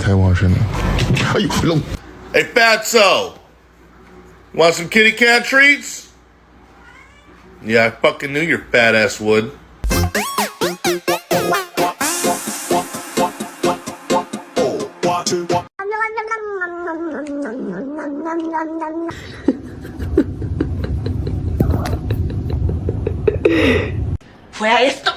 太旺盛了。哎呦，龙！ Hey, Fatso, want some kitty cat treats? Yeah, I fucking knew your fat ass would. ，Where is the